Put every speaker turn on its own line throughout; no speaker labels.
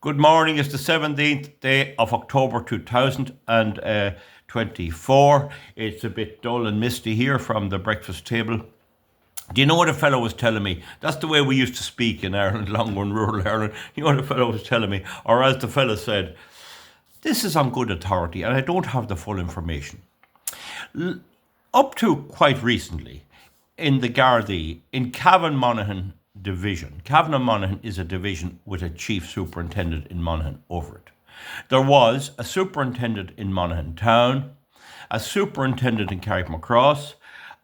Good morning. It's the 17th day of October 2024. It's a bit dull and misty here from the breakfast table. Do you know what a fellow was telling me? That's the way we used to speak in Ireland, long run rural Ireland. You know what a fellow was telling me? Or as the fellow said, this is on good authority and I don't have the full information. Up to quite recently, in the Gardai, in Cavan Monaghan division. Cavan and Monaghan is a division with a chief superintendent in Monaghan over it. There was a superintendent in Monaghan town, a superintendent in Carrickmacross,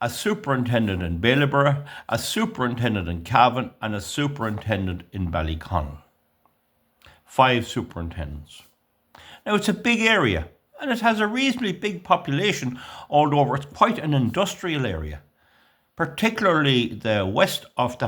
a superintendent in Bailieborough, a superintendent in Cavan, and a superintendent in Ballyconnell. 5 superintendents. Now it's a big area and it has a reasonably big population all over. It's quite an industrial area. Particularly the west of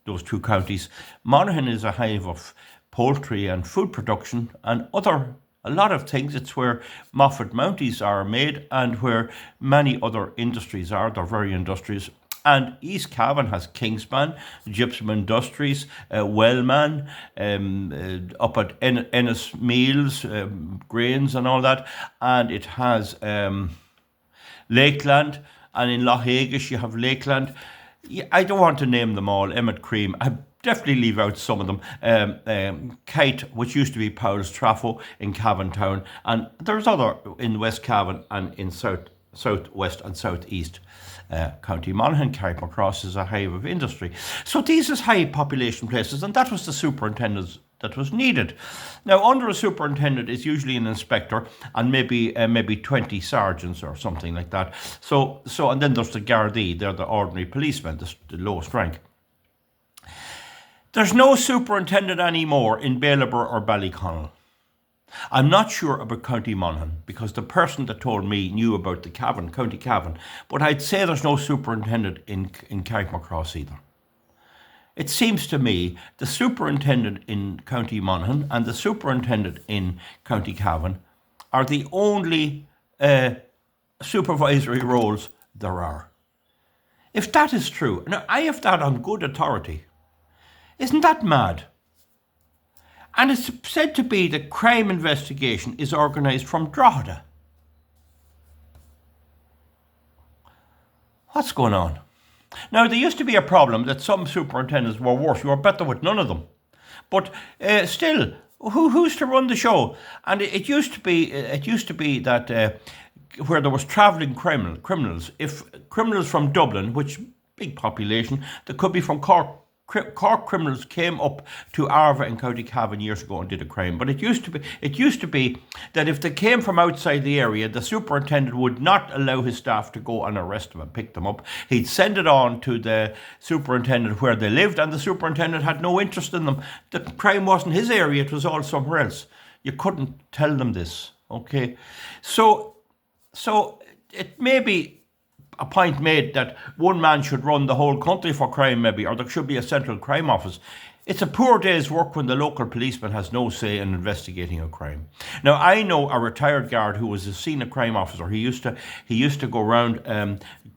those two counties. Monaghan is a hive of poultry and food production and a lot of things. It's where Moffat Mounties are made and where many other industries are. They're very industrious. And East Cavan has Kingspan, Gypsum Industries, Wellman, up at Ennis Meals, grains and all that. And it has Lakeland. And in Lough Agish, you have Lakeland. I don't want to name them all. Emmet Cream. I definitely leave out some of them. Kite, which used to be Powell's Trafo in Cavan Town. And there's other in West Cavan and in southwest and southeast County Monaghan. Carrickmacross is a hive of industry. So these are high population places, and that was the superintendents that was needed. Now, under a superintendent is usually an inspector and maybe 20 sergeants or something like that. So and then there's the Gardai, they're the ordinary policemen, the lowest rank. There's no superintendent anymore in Bailieborough or Ballyconnell. I'm not sure about County Monaghan because the person that told me knew about the Cavan, County Cavan, but I'd say there's no superintendent in Carrickmacross either. It seems to me the superintendent in County Monaghan and the superintendent in County Cavan are the only supervisory roles there are. If that is true, and I have that on good authority, isn't that mad? And it's said to be that crime investigation is organised from Drogheda. What's going on? Now, there used to be a problem that some superintendents were worse. You were better with none of them. But still, who's to run the show? And it used to be that where there was travelling criminals, if criminals from Dublin, which big population, that could be from Cork criminals came up to Arva in County Cavan years ago and did a crime. But it used to be that if they came from outside the area, the superintendent would not allow his staff to go and arrest them and pick them up. He'd send it on to the superintendent where they lived, and the superintendent had no interest in them. The crime wasn't his area, it was all somewhere else. You couldn't tell them this, okay? So it may be a point made that one man should run the whole country for crime maybe, or there should be a central crime office. It's a poor day's work when the local policeman has no say in investigating a crime. Now, I know a retired guard who was a scene crime officer. He used to go around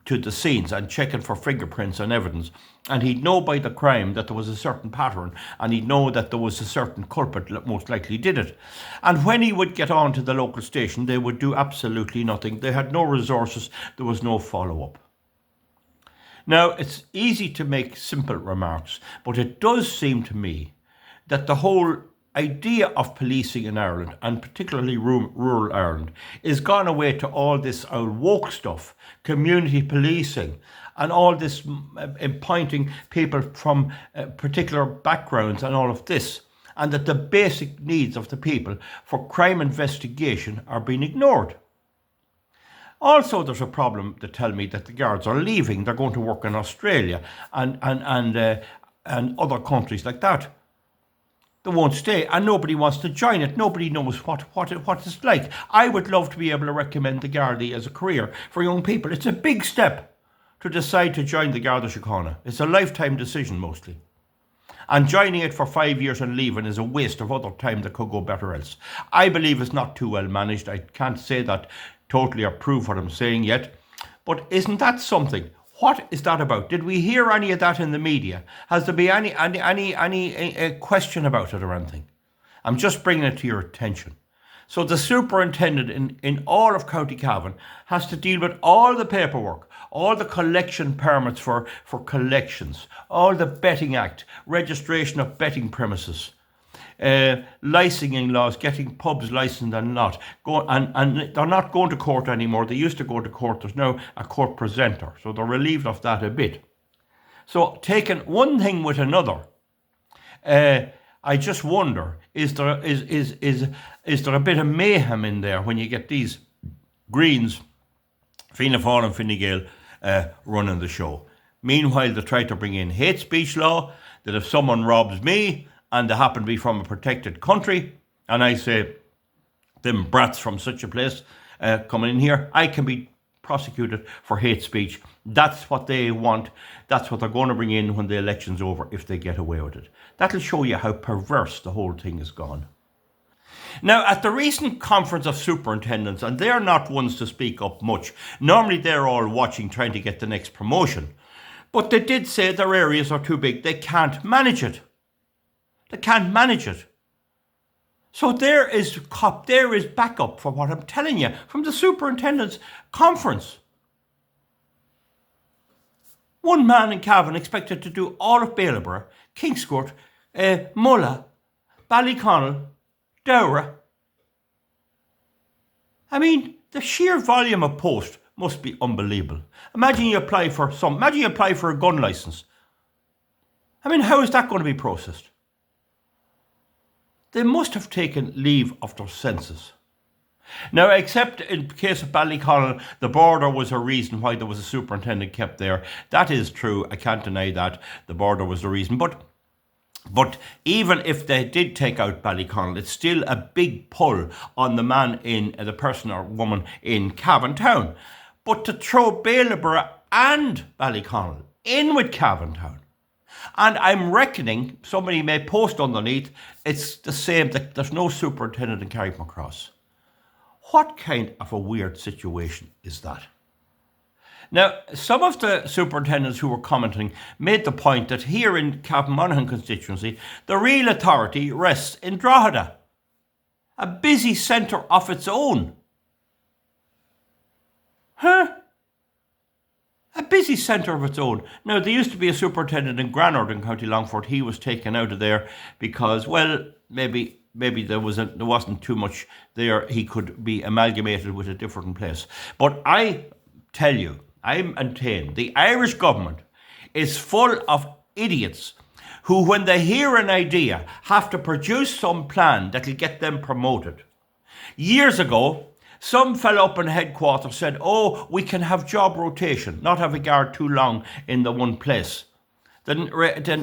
to the scenes and checking for fingerprints and evidence. And he'd know by the crime that there was a certain pattern, and he'd know that there was a certain culprit that most likely did it. And when he would get on to the local station, they would do absolutely nothing. They had no resources. There was no follow-up. Now, it's easy to make simple remarks, but it does seem to me that the whole idea of policing in Ireland, and particularly rural Ireland, is gone away to all this old woke stuff, community policing, and all this appointing people from particular backgrounds and all of this, and that the basic needs of the people for crime investigation are being ignored. Also, there's a problem that tell me that the guards are leaving. They're going to work in Australia and other countries like that. They won't stay, and nobody wants to join it. Nobody knows what it's like. I would love to be able to recommend the Gardai as a career for young people. It's a big step to decide to join the Garda Síochána. It's a lifetime decision mostly. And joining it for 5 years and leaving is a waste of other time that could go better else. I believe it's not too well managed. I can't say that totally or prove what I'm saying yet. But isn't that something? What is that about? Did we hear any of that in the media? Has there been any question about it or anything? I'm just bringing it to your attention. So the superintendent in all of County Cavan has to deal with all the paperwork, all the collection permits for collections, all the Betting Act, registration of betting premises, licensing laws, getting pubs licensed and not. And they're not going to court anymore. They used to go to court. There's now a court presenter. So they're relieved of that a bit. So taking one thing with another, I just wonder, is there a bit of mayhem in there when you get these Greens, Fianna Fáil and Fine Gael, running the show? Meanwhile, they try to bring in hate speech law, that if someone robs me and they happen to be from a protected country, and I say, them brats from such a place coming in here, I can be prosecuted for hate speech. That's what they want. That's what they're going to bring in when the election's over, if they get away with it. That'll show you how perverse the whole thing has gone. Now, at the recent conference of superintendents, and they're not ones to speak up much, normally they're all watching, trying to get the next promotion, but they did say their areas are too big. They can't manage it. They can't manage it. So there is backup for what I'm telling you from the Superintendents Conference. One man in Cavan expected to do all of Bailieborough, Kingscourt, Mulla, Ballyconnell, Dowra. I mean, the sheer volume of post must be unbelievable. Imagine you apply for a gun licence. I mean, how is that going to be processed? They must have taken leave of their senses. Now, except in the case of Ballyconnell, the border was a reason why there was a superintendent kept there. That is true. I can't deny that. The border was the reason. But even if they did take out Ballyconnell, it's still a big pull on the person or woman in Cavan Town. But to throw Bailieborough and Ballyconnell in with Cavan Town, and I'm reckoning, somebody may post underneath, it's the same, that there's no superintendent in Carrickmacross. What kind of a weird situation is that? Now, some of the superintendents who were commenting made the point that here in Cavan Monaghan constituency, the real authority rests in Drogheda, a busy centre of its own. Huh? A busy centre of its own. Now, there used to be a superintendent in Granard in County Longford. He was taken out of there because, well, maybe there wasn't too much there. He could be amalgamated with a different place. But I tell you, I maintain the Irish government is full of idiots who, when they hear an idea, have to produce some plan that'll get them promoted. Years ago, some fella up in headquarters said, oh, we can have job rotation, not have a guard too long in the one place. Then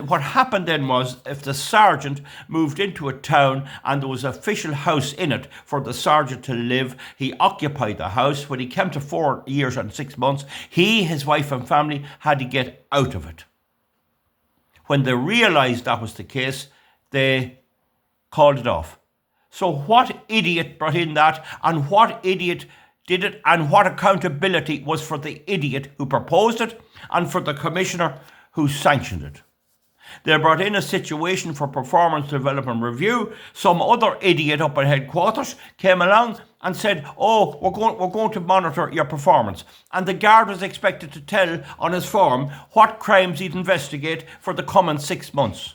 what happened then was, if the sergeant moved into a town and there was an official house in it for the sergeant to live, he occupied the house. When he came to 4 years and 6 months, he, his wife and family had to get out of it. When they realised that was the case, they called it off. So what idiot brought in that, and what idiot did it, and what accountability was for the idiot who proposed it and for the commissioner who sanctioned it? They brought in a situation for performance development review. Some other idiot up at headquarters came along and said, oh, we're going to monitor your performance. And the guard was expected to tell on his form what crimes he'd investigate for the coming 6 months.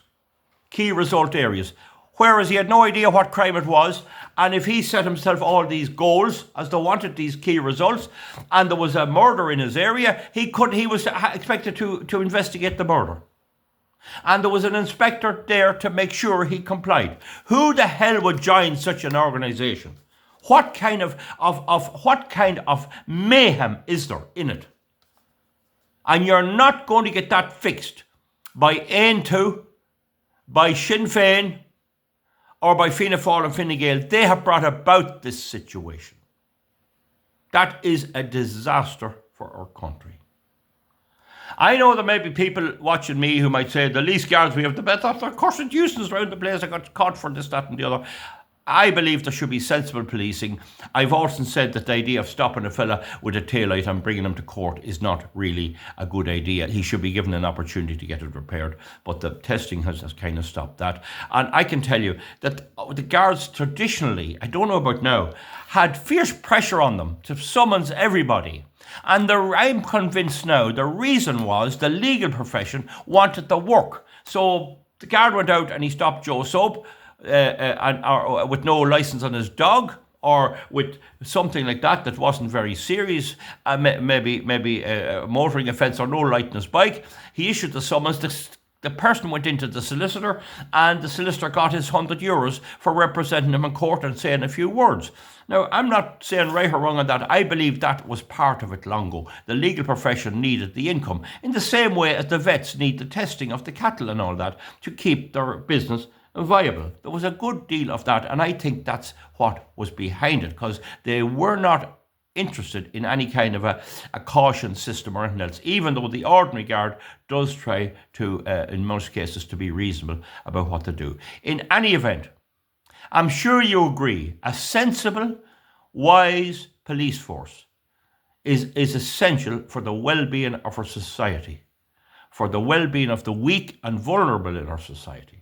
Key result areas. Whereas he had no idea what crime it was, and if he set himself all these goals, as they wanted these key results, and there was a murder in his area, he was expected to investigate the murder. And there was an inspector there to make sure he complied. Who the hell would join such an organisation? What kind of mayhem is there in it? And you're not going to get that fixed by Aontú, by Sinn Féin, or by Fianna Fáil and Fine Gael. They have brought about this situation. That is a disaster for our country. I know there may be people watching me who might say the least guards we have, the better. They're cursed nuisance around the place. I got caught for this, that and the other. I believe there should be sensible policing. I've often said that the idea of stopping a fella with a taillight and bringing him to court is not really a good idea. He should be given an opportunity to get it repaired, but the testing has kind of stopped that. And I can tell you that the guards traditionally, I don't know about now, had fierce pressure on them to summons everybody. And I'm convinced now the reason was the legal profession wanted the work. So the guard went out and he stopped Joe Soap or with no license on his dog, or with something like that wasn't very serious, maybe a motoring offence or no light on his bike. He issued the summons. The person went into the solicitor, and the solicitor got his €100 for representing him in court and saying a few words. Now, I'm not saying right or wrong on that. I believe that was part of it long ago. The legal profession needed the income, in the same way as the vets need the testing of the cattle and all that to keep their business viable. There was a good deal of that, and I think that's what was behind it, because they were not interested in any kind of a caution system or anything else, even though the ordinary guard does try to, in most cases, to be reasonable about what to do. In any event, I'm sure you agree, a sensible, wise police force is essential for the well-being of our society, for the well-being of the weak and vulnerable in our society.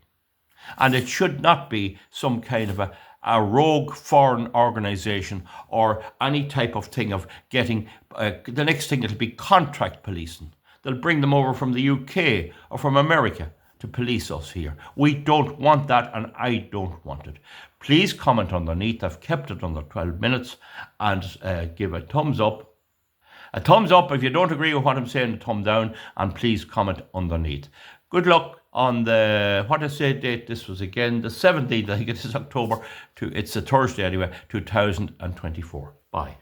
And it should not be some kind of a rogue foreign organisation or any type of thing of getting, the next thing it'll be contract policing. They'll bring them over from the UK or from America to police us here. We don't want that, and I don't want it. Please comment underneath. I've kept it under 12 minutes, and give a thumbs up. A thumbs up if you don't agree with what I'm saying, a thumb down, and please comment underneath. Good luck on the, what I say date, this was again the 17th, I think it is October, it's a Thursday anyway, 2024. Bye.